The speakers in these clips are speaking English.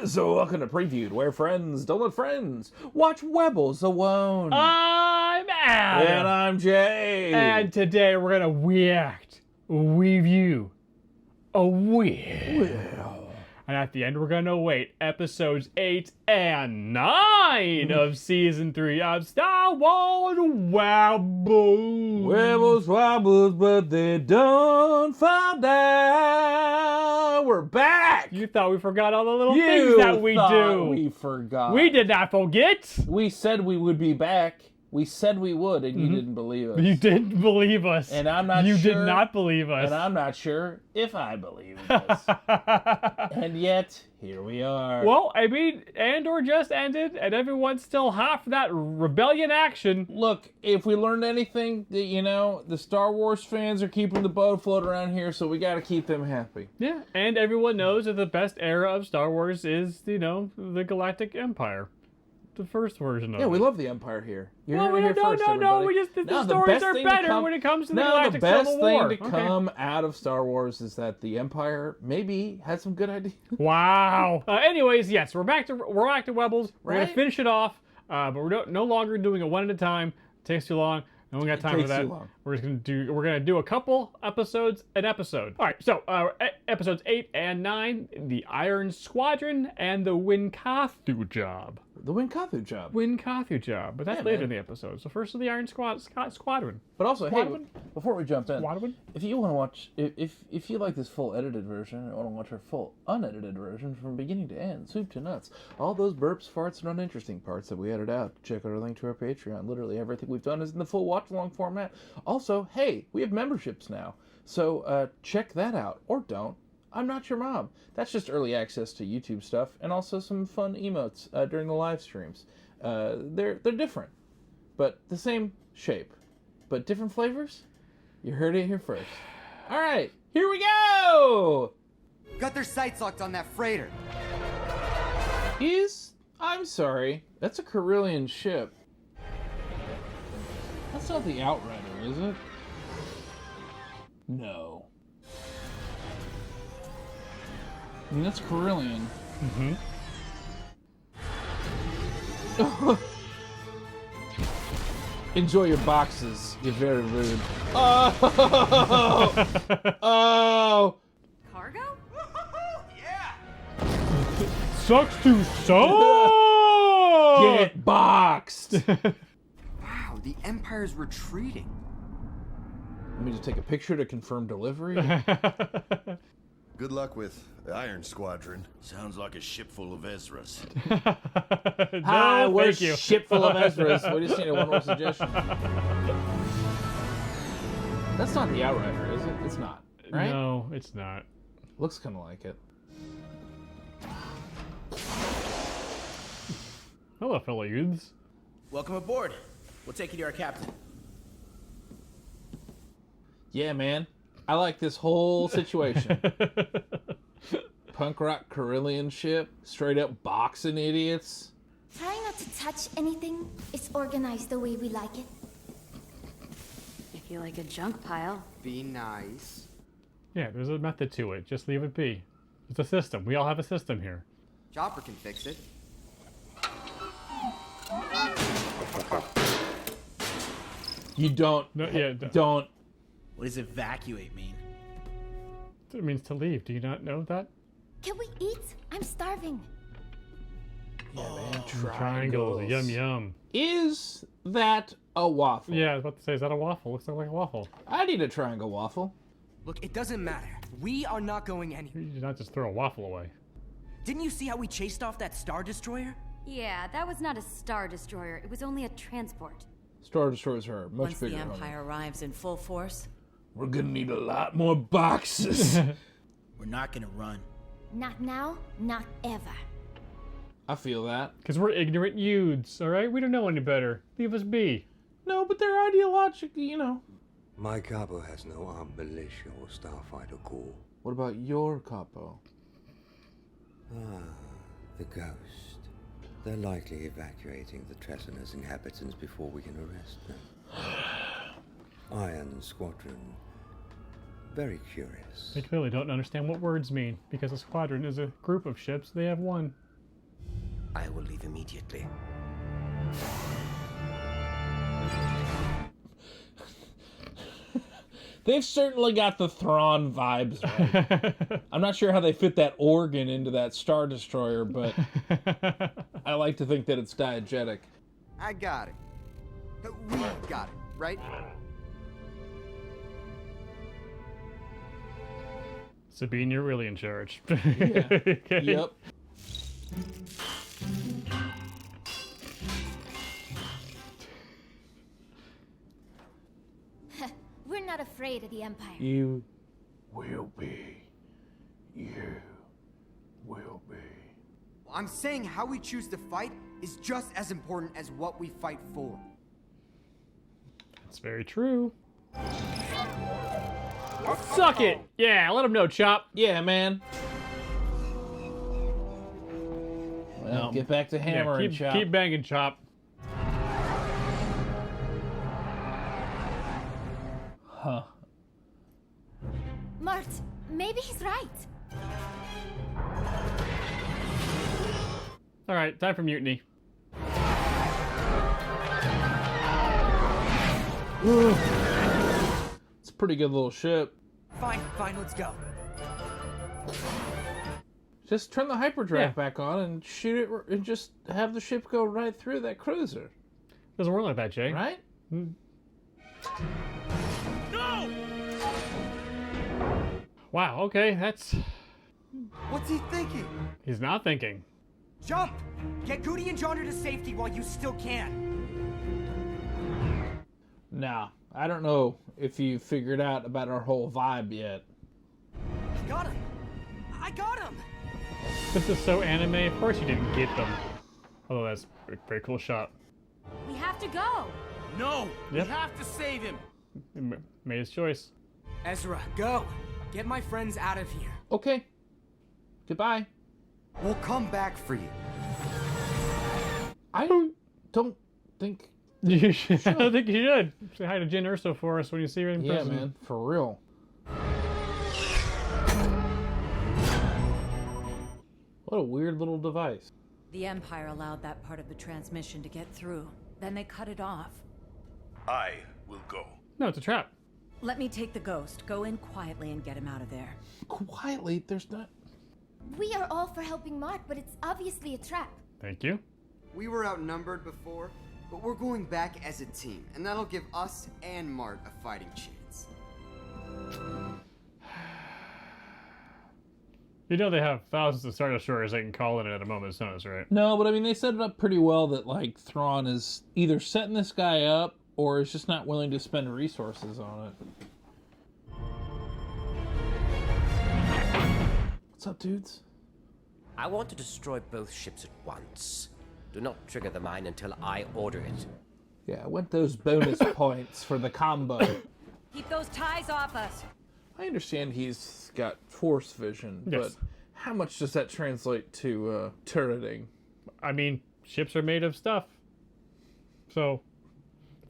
so welcome to Previewed, where friends don't let friends watch Webels alone. I'm Adam. And I'm Jay. And today we're gonna react, review, and at the end we're gonna rate episodes 8 and 9 of season 3 of Star Wars Webels. Webels wobbles, but they don't fall down. We're back. You thought we forgot all the little things that we do. We forgot. We did not forget. We said we would be back. We said we would, and you didn't believe us. You didn't believe us. And I'm not You sure. did not believe us. And I'm not sure if I believe us. And yet, here we are. Well, I mean, Andor just ended, and everyone's still hot for that rebellion action. Look, if we learned anything, the Star Wars fans are keeping the boat afloat around here, so we got to keep them happy. Yeah, and everyone knows that the best era of Star Wars is, the Galactic Empire. The first version of it. Yeah, we love the Empire here. You're No, here first, everybody. we just, the stories are better when it comes to the Galactic Civil War. The best thing to come out of Star Wars is that the Empire maybe had some good ideas. Wow. Anyways, yes, we're back to Webels. We're Right? gonna finish it off, but we're no longer doing it one at a time. It takes too long. No one got time for that. Too long. We're gonna do a couple episodes an episode. All right, so episodes 8 and 9, the Iron Squadron and the Winkathu Job. The Winkathu Job. Winkathu Job, but that's Yeah, later man. in the episode. So first of the Iron Squadron. But also, Squadron? hey, before we jump in, Squadron? if you want to watch, if you like this full edited version and want to watch our full unedited version from beginning to end, soup to nuts, all those burps, farts, and uninteresting parts that we edited out, check out our link to our Patreon. Literally everything we've done is in the full watch-along format. Also, hey, we have memberships now, so check that out, or don't. I'm not your mom. That's just early access to YouTube stuff, and also some fun emotes during the live streams. They're different, but the same shape, but different flavors. You heard it here first. All right, here we go. Got their sights locked on that freighter. I'm sorry, that's a Carillion ship. That's not the Outrider, is it? No. I mean, that's Carillion. Enjoy your boxes. You're very rude. Oh! Oh! Cargo? Yeah. Sucks to suck! Get boxed! Wow, the Empire's retreating. Let me just take a picture to confirm delivery. Good luck with the Iron Squadron. Sounds like a ship full of Ezras. Hi, we're thank you. ship full of Ezras. We just need one more suggestion. That's not the Outrider, is it? It's not, right? No, it's not. Looks kind of like it. Hello, fellow youths. Welcome aboard. We'll take you to our captain. Yeah, man. I like this whole situation. Punk rock Carillion ship, straight up boxing idiots. Try not to touch anything. It's organized the way we like it. If you like a junk pile. Be nice. Yeah, there's a method to it. Just leave it be. It's a system. We all have a system here. Chopper can fix it. You don't. No, yeah, Don't. What does evacuate mean? It means to leave. Do you not know that? Can we eat? I'm starving. Yeah, man. Triangles. Yum yum. Is that a waffle? Yeah, I was about to say, is that a waffle? Looks like a waffle. I need a triangle waffle. Look, it doesn't matter. We are not going anywhere. You did not just throw a waffle away. Didn't you see how we chased off that Star Destroyer? Yeah, that was not a Star Destroyer. It was only a transport. Star Destroyers are much Once bigger. the homie. Empire arrives in full force, We're gonna need a lot more boxes. We're not gonna run. Not now, not ever. I feel that. Because we're ignorant youths, alright? We don't know any better. Leave us be. No, but they're ideologically, My capo has no armed militia or starfighter corps. What about your capo? The Ghost. They're likely evacuating the Tressinus inhabitants before we can arrest them. Iron Squadron. very curious. They clearly don't understand what words mean, because a squadron is a group of ships. They have one. I will leave immediately. They've certainly got the Thrawn vibes, right? I'm not sure how they fit that organ into that Star Destroyer, but I like to think that it's diegetic. I got it. We got it, right? Sabine, you're really in charge. Yeah. Okay. Yep. We're not afraid of the Empire. You will be. You will be. I'm saying how we choose to fight is just as important as what we fight for. That's very true. Suck it! Yeah, let him know, Chop. Yeah, man. Well, get back to hammering, Chop. Keep banging, Chop. Huh. Mart, maybe he's right. All right, time for mutiny. It's a pretty good little ship. Fine, let's go. Just turn the hyperdrive back on and shoot it, and just have the ship go right through that cruiser. Doesn't work like that, Jay. Right? No! Wow, okay, that's... What's he thinking? He's not thinking. Jump! Get Goody and Johnner to safety while you still can. Nah, I don't know if you figured out about our whole vibe yet. Got him! I got him! This is so anime, of course you didn't get them. Although that's a very cool shot. We have to go. No! Yep. We have to save him! He made his choice. Ezra, go! Get my friends out of here. Okay. Goodbye. We'll come back for you. I don't think... You should. I don't think you should. Say hi to Jyn Erso for us when you see her in Yeah, person. man, for real. What a weird little device. The Empire allowed that part of the transmission to get through. Then they cut it off. I will go. No, it's a trap. Let me take the ghost. Go in quietly and get him out of there. Quietly, there's not... We are all for helping Mart, but it's obviously a trap. Thank you. We were outnumbered before, but we're going back as a team, and that'll give us and Mart a fighting chance. You know they have thousands of Star Destroyers they can call in at a moment's notice, right? No, but I mean, they set it up pretty well that, like, Thrawn is either setting this guy up or is just not willing to spend resources on it. What's up, dudes? I want to destroy both ships at once. Do not trigger the mine until I order it. Yeah, I want those bonus points for the combo. Keep those ties off us. I understand he's got force vision, Yes. but how much does that translate to turreting? I mean, ships are made of stuff. So,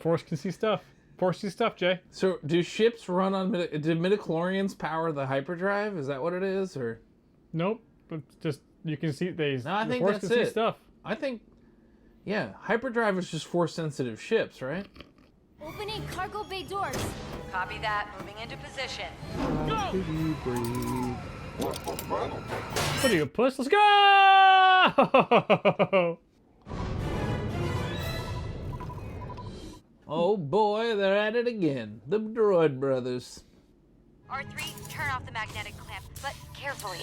Force can see stuff. Force sees stuff, Jay. So, do ships run on... do midichlorians power the hyperdrive? Is that what it is, or...? Nope. But just, you can see, No, I the think Force that's can it. see stuff. I think... Yeah, hyperdrive is just force-sensitive ships, right? Opening cargo bay doors. Copy that. Moving into position. What are you, puss? Let's go! Oh boy, they're at it again. The droid brothers. R3, turn off the magnetic clamp, but carefully.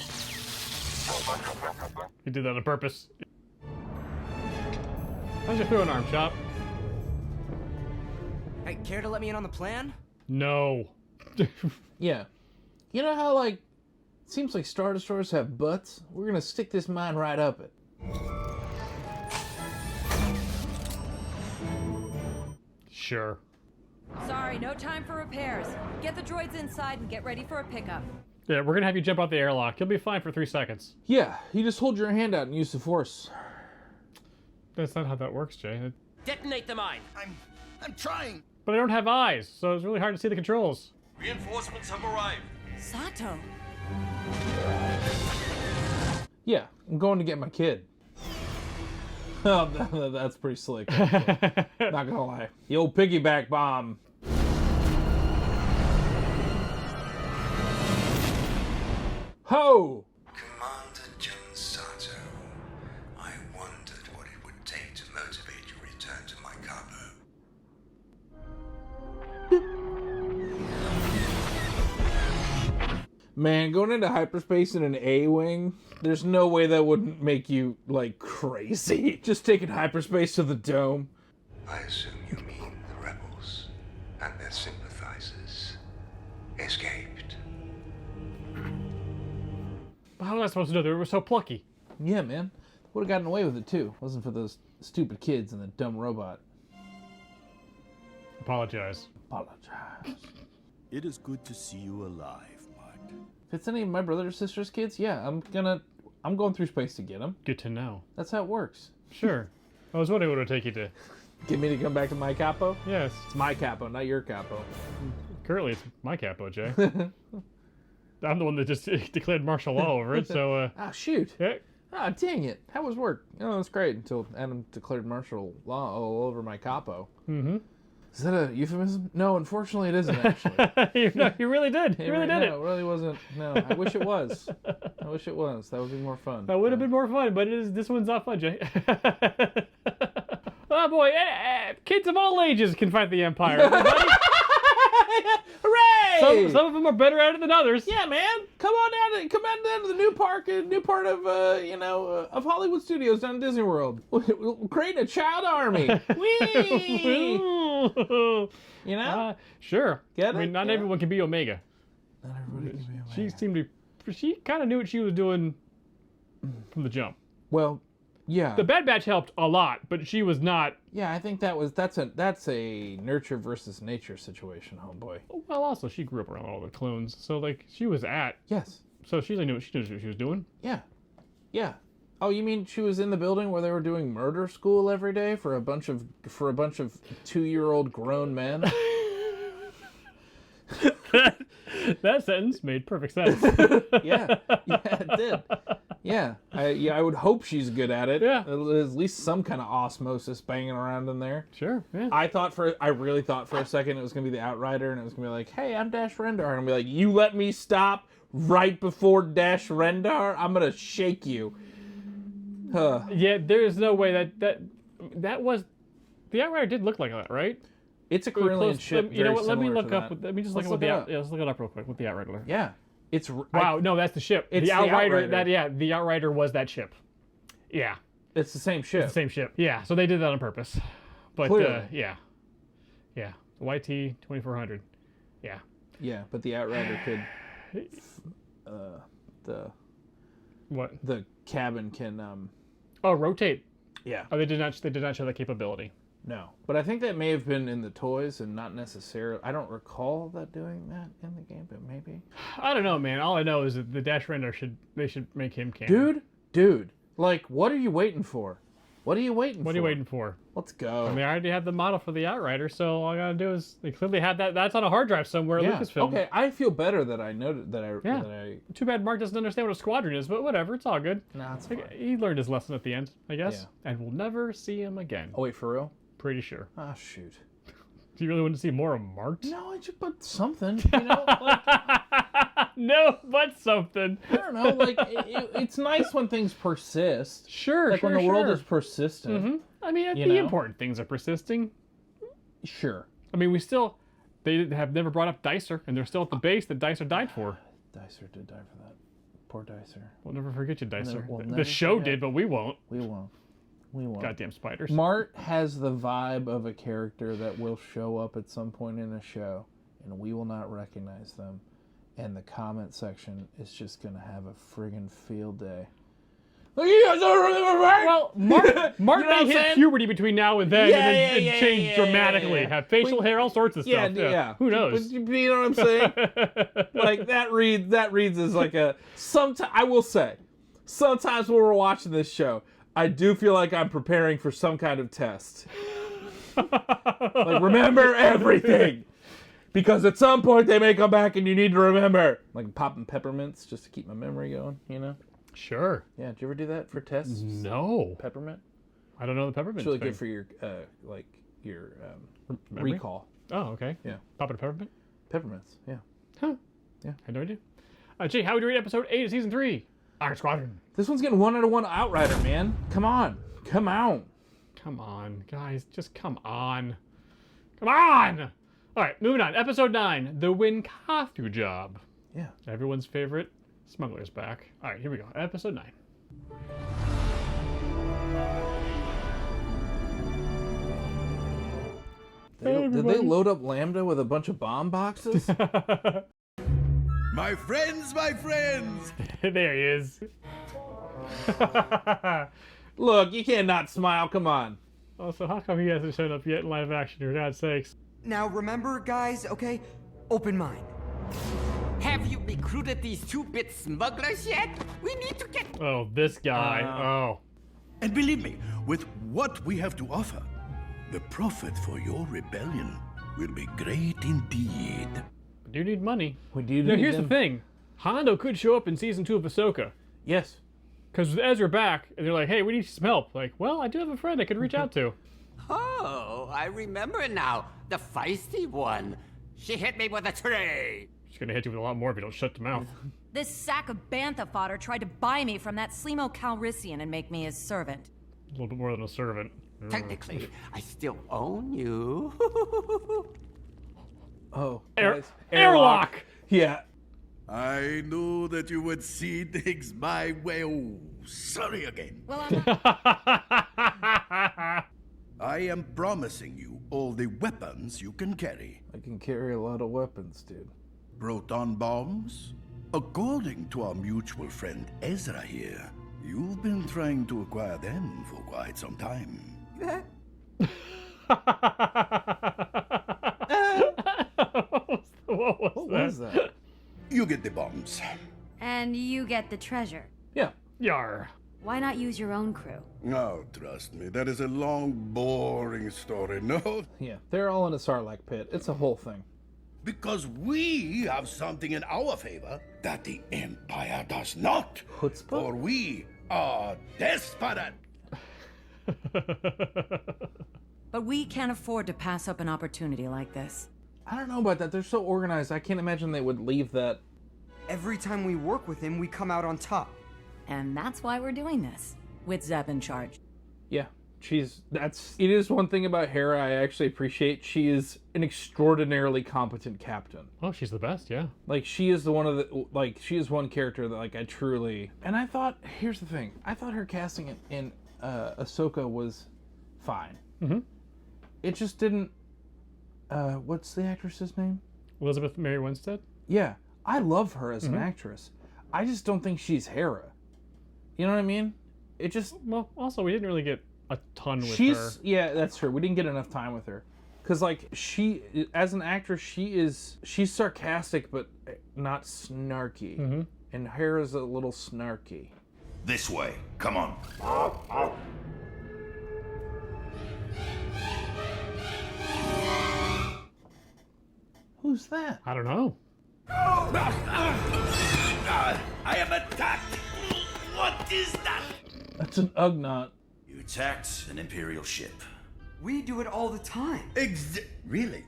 You did that on purpose. How's your throwing arm, Chop? Hey, care to let me in on the plan? No. Yeah. You know how, like, it seems like Star Destroyers have butts? We're gonna stick this mine right up it. Sure. Sorry, no time for repairs. Get the droids inside and get ready for a pickup. Yeah, we're gonna have you jump out the airlock. You'll be fine for 3 seconds. Yeah, you just hold your hand out and use the force. That's not how that works, Jay. Detonate the mine! I'm trying. But I don't have eyes, so it's really hard to see the controls. Reinforcements have arrived. Sato. Yeah, I'm going to get my kid. Oh, that's pretty slick. Not gonna lie. The old piggyback bomb. Ho! Commander Jun Sato, I wondered what it would take to motivate your return to my cargo. Man, going into hyperspace in an A-wing, there's no way that wouldn't make you, like, crazy. Just taking hyperspace to the dome. I assume you mean the rebels and their sympathizers escaped. How was I supposed to know? They were so plucky. Yeah, man. Would have gotten away with it, too. Wasn't for those stupid kids and the dumb robot. Apologize. Apologize. It is good to see you alive, Mart. If it's any of my brother or sister's kids, yeah, I'm going through space to get them. Good to know. That's how it works. Sure. I was wondering what it would take you to. Get me to come back to my capo? Yes. It's my capo, not your capo. Currently, it's my capo, Jay. I'm the one that just declared martial law over it, so... Ah, shoot. Yeah. Ah, dang it. How was work? Oh, that's great until Adam declared martial law all over my capo. Mm-hmm. Is that a euphemism? No, unfortunately it isn't, actually. You really did. You really did it. No, it really wasn't. No, I wish it was. I wish it was. That would be more fun. That would have been more fun, but this one's not fun, Jay. Oh, boy. Kids of all ages can fight the Empire. Hooray! Some of them are better at it than others. Yeah, man. Come on down to the new part of of Hollywood Studios down in Disney World. We'll create a child army. Whee! You know? Sure. Get I mean, it? not Yeah. everyone can be Omega. Not everybody can be She seemed to. She kind of knew what she was doing from the jump. Well, yeah. The Bad Batch helped a lot, but she was not. Yeah, I think that's a nurture versus nature situation, homeboy. Well, also she grew up around all the clones, so like she was at. Yes. So she knew what she was doing. Yeah. Yeah. Oh, you mean she was in the building where they were doing murder school every day for a bunch of 2-year-old grown men? That sentence made perfect sense. Yeah, it did. Yeah, I would hope she's good at it. Yeah. At least some kind of osmosis banging around in there. Sure. Yeah. I really thought for a second it was gonna be the Outrider, and it was gonna be like, "Hey, I'm Dash Rendar," and I'm gonna be like, "You let me stop right before Dash Rendar, I'm gonna shake you." Huh. Yeah, there is no way that was the Outrider did look like that, right? It's a Corellian ship. You know what? Let me very look similar up. to that. Let me just Let's look up it up. let's look it up real quick with the Outrider. Yeah, it's Wow, no, that's the ship. It's the the Outrider. Outrider. The Outrider was that ship. Yeah, It's the same ship. it's the same ship. Yeah, so they did that on purpose. But Clearly. yeah, YT 2400. Yeah. Yeah, but the Outrider could. The cabin can. Oh, rotate. Yeah. Oh, they did not show that capability. No, but I think that may have been in the toys and not necessarily. I don't recall that doing that in the game, but maybe. I don't know, man. All I know is that the Dash Rendar should make him canon. Dude, like, what are you waiting for? What are you waiting for? Let's go. I mean, I already have the model for the Outrider, so all I gotta do is they clearly have that. That's on a hard drive somewhere at Lucasfilm. Okay, I feel better that I noted that I. Too bad Mark doesn't understand what a squadron is, but whatever, it's all good. Nah, it's fine. He learned his lesson at the end, I guess, and we'll never see him again. Oh wait, for real? Pretty sure. Ah, shoot. Do you really want to see more of Mark? No, I just put something. You know, like, no, but something. I don't know. Like, it's nice when things persist. Sure, like when the world is persistent. Mm-hmm. I mean, the important things are persisting. Sure. I mean, they have never brought up Dicer, and they're still at the base that Dicer died for. Dicer did die for that. Poor Dicer. We'll never forget you, Dicer. We'll the never show forget. did, but we won't. We won't. Goddamn spiders. Mart has the vibe of a character that will show up at some point in a show, and we will not recognize them. And the comment section is just going to have a friggin' field day. Look, you guys don't remember Mart! Well, Mart may hit puberty between now and then and change dramatically. Have facial hair, all sorts of stuff. Yeah. Who knows? You know what I'm saying? Like, that reads as like a... I will say, sometimes when we're watching this show, I do feel like I'm preparing for some kind of test. Like, remember everything. because at some point they may come back and you need to remember. Like popping peppermints just to keep my memory going, you know? Sure. Yeah, did you ever do that for tests? No. Peppermint? I don't know the peppermint. It's really thing. good for your Memory? recall. Oh, okay. Yeah. Popping a peppermint? Peppermints, yeah. Huh. Yeah. Had no idea. Jay, how would you rate episode 8 of season 3? Iron Squadron. This one's getting 1 out of 1 Outrider, man. Come on. Come on. Come on, guys. Just come on. Come on! All right, moving on. Episode 9, The Winkathu Job. Yeah. Everyone's favorite smuggler's back. All right, here we go. Episode 9. Did they load up Lambda with a bunch of bomb boxes? My friends, my friends! There he is. Look, you can't not smile. Come on. Also, how come he hasn't shown up yet in live action, for God's sakes? Now remember, guys, okay? Open mind. Have you recruited these 2-bit smugglers yet? We need to get... Oh, this guy. Oh. And believe me, with what we have to offer, the profit for your rebellion will be great indeed. We do need money. We do Now, need here's them. the thing. Hondo could show up in season 2 of Ahsoka. Yes. Because with Ezra back, and they're like, hey, we need some help. Like, well, I do have a friend I could reach out to. Oh, I remember now. The feisty one. She hit me with a tray. She's going to hit you with a lot more if you don't shut the mouth. This sack of bantha fodder tried to buy me from that Slimo Calrissian and make me his servant. A little bit more than a servant. Technically, I still own you. Oh. guys. Airlock! Yeah. I knew that you would see things my way. Oh, sorry again. Well, I'm not... I am promising you all the weapons you can carry. I can carry a lot of weapons, dude. Proton bombs? According to our mutual friend Ezra here, you've been trying to acquire them for quite some time. What was that? You get the bombs. And you get the treasure. Yeah. Yar. Why not use your own crew? Oh, trust me, that is a long, boring story, no? Yeah. They're all in a Sarlacc pit. It's a whole thing. Because we have something in our favor that the Empire does not. Chutzpah? For we are desperate. But we can't afford to pass up an opportunity like this. I don't know about that. They're so organized. I can't imagine they would leave that. Every time we work with him, we come out on top. And that's why we're doing this, with Zeb in charge. Yeah. It is one thing about Hera I actually appreciate. She is an extraordinarily competent captain. Oh, she's the best, yeah. Like, she is she is one character that, like, I truly... And I thought, here's the thing. I thought her casting in Ahsoka was fine. Mm-hmm. It just didn't... what's the actress's name? Elizabeth Mary Winstead? Yeah. I love her as an actress. I just don't think she's Hera. You know what I mean? It just... Well, also, we didn't really get a ton with her. Yeah, that's true. We didn't get enough time with her. Because, like, she... As an actress, she's sarcastic, but not snarky. Mm-hmm. And Hera's a little snarky. This way. Come on. Who's that? I don't know. I am attacked. What is that? That's an Ugnaught. You attacked an Imperial ship. We do it all the time. Really?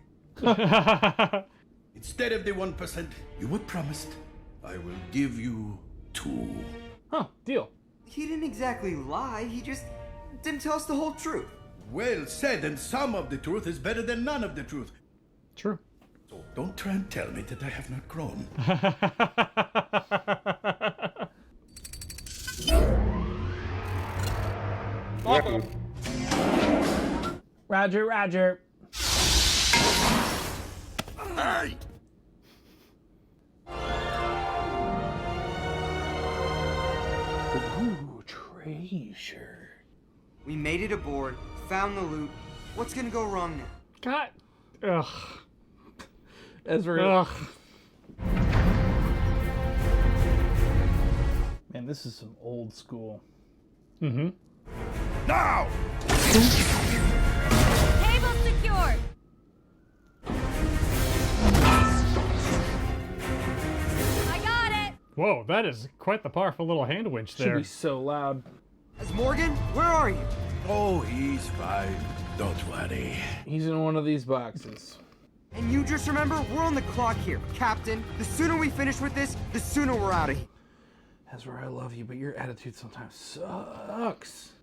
Instead of the 1% you were promised, I will give you 2. Huh, deal. He didn't exactly lie, he just didn't tell us the whole truth. Well said, and some of the truth is better than none of the truth. True. So don't try and tell me that I have not grown. Roger, roger. Hey! Ooh, treasure. We made it aboard, found the loot. What's gonna go wrong now? God. Ugh. Ezra. Ugh. Man, this is some old school. Mm-hmm. Now! Cable secured! Whoa, that is quite the powerful little hand winch Should there. be so loud. Morgan, where are you? Oh, he's fine. Don't worry. He's in one of these boxes. And you just remember, we're on the clock here, Captain. The sooner we finish with this, the sooner we're out of here. Ezra, I love you, but your attitude sometimes sucks.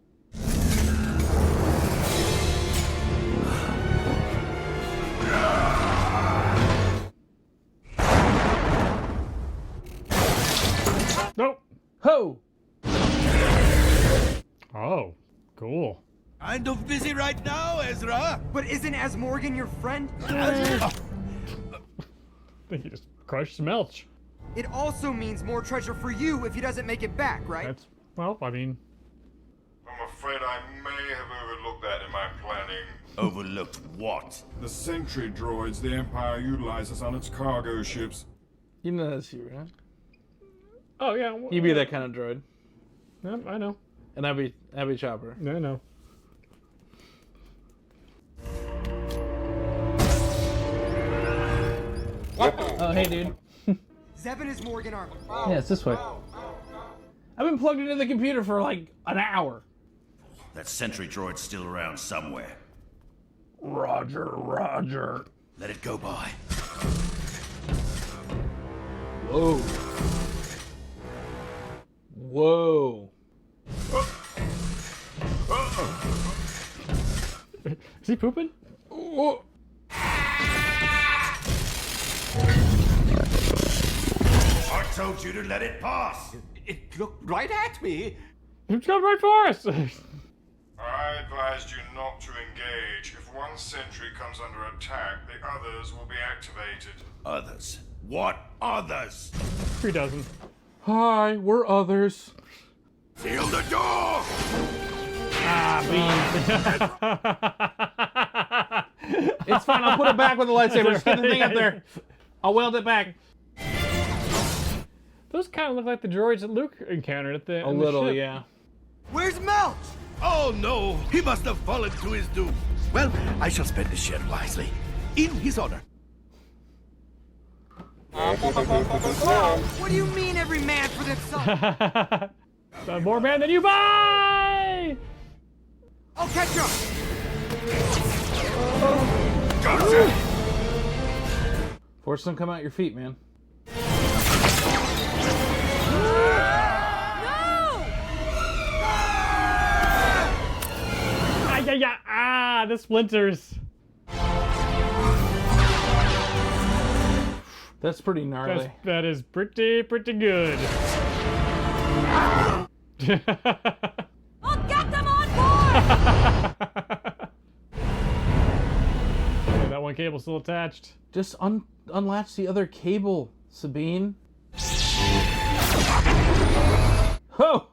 Nope. Ho! Oh, cool. Kind of busy right now, Ezra. But isn't Morgan your friend? I think he just crushed Smelch. It also means more treasure for you if he doesn't make it back, right? That's, well, I mean... I'm afraid I may have overlooked that in my planning. Overlooked what? The sentry droids the Empire utilizes on its cargo ships. You know that's you, right? Oh, yeah. You be that kind of droid. Yeah, I know. And I'd be Chopper. I know. Oh, hey, dude. Zeb and his Morgan are... Yeah, it's this way. I've been plugged into the computer for like an hour. That sentry droid's still around somewhere. Roger, roger. Let it go by. Whoa. Whoa. Is he pooping? Whoa. I told you to let it pass. It looked right at me. It's coming right for us! I advised you not to engage. If one sentry comes under attack, the others will be activated. Others? What others? 3 dozen. Hi, we're others. Seal the door! It's fine, I'll put it back with the lightsaber. Just get the thing up there. I'll weld it back. Those kind of look like the droids that Luke encountered at the A little, yeah. Where's Melch? Oh no, he must have fallen to his doom. Well, I shall spend the share wisely. In his honor. What do you mean every man for themselves? More man than you buy! I'll catch up. Gotcha! Force them come out your feet, man. The splinters. That's pretty gnarly. That is pretty good. I'll get them on board! That one cable's still attached. Just unlatch the other cable, Sabine. Ho!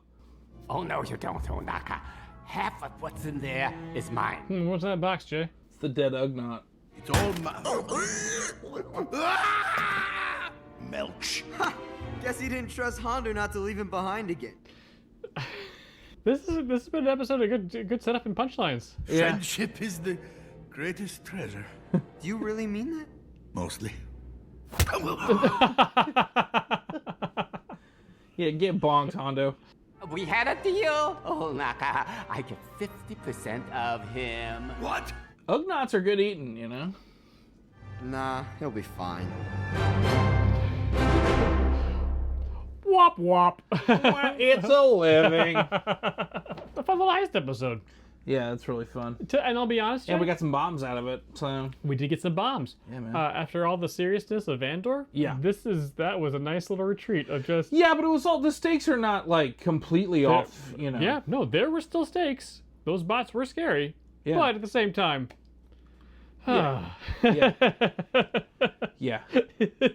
Oh, no, you don't, Onaka. Half of what's in there is mine. What's in that box, Jay? It's the dead Ugnaught. It's all Melch. Guess he didn't trust Hondo not to leave him behind again. This has been an episode of good setup and punchlines. Yeah. Friendship is the greatest treasure. Do you really mean that? Mostly. Yeah, get bonked, Hondo. We had a deal. Oh, Naka, I get 50% of him. What? Ugnaughts are good eating, you know? Nah, he'll be fine. Wop wop. It's a living. A fun little heist episode. Yeah, it's really fun. And I'll be honest, Jay, Yeah, we got some bombs out of it, so... we did get some bombs. Yeah, man. After all the seriousness of Andor, Yeah. that was a nice little retreat of just... Yeah, but it was all... The stakes are not, like, completely off, you know? Yeah, no, there were still stakes. Those bots were scary. Yeah. But at the same time... Yeah. Yeah.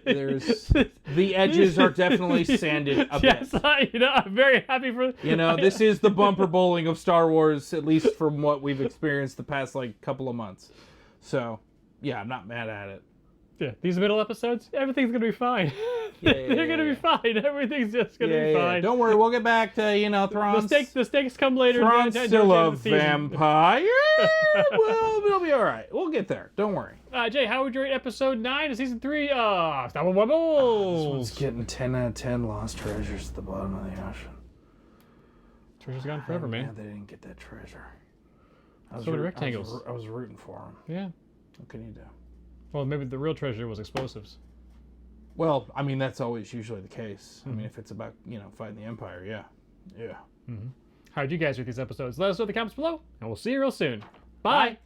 There's... The edges are definitely sanded a bit. Yes, I'm very happy for... You know, this is the bumper bowling of Star Wars, at least from what we've experienced the past, like, couple of months. So, yeah, I'm not mad at it. Yeah, these middle episodes, everything's gonna be fine. They're gonna be fine. Everything's just gonna be fine. Don't worry, we'll get back to, you know, Thrawn's... The stakes come later. Thrawn's still a vampire. Well, it'll be all right. We'll get there. Don't worry. Jay, how would you rate episode 9 of season 3 of Star Wars Webels? This one's getting 10 out of 10 lost treasures at the bottom of the ocean. Treasure's gone forever, man. Yeah, they didn't get that treasure. So many rectangles. I was rooting for them. Yeah. What can you do? Well, maybe the real treasure was explosives. Well, I mean, that's always usually the case. I mean, if it's about, you know, fighting the Empire, yeah. How'd you guys rate these episodes? Let us know in the comments below, and we'll see you real soon. Bye.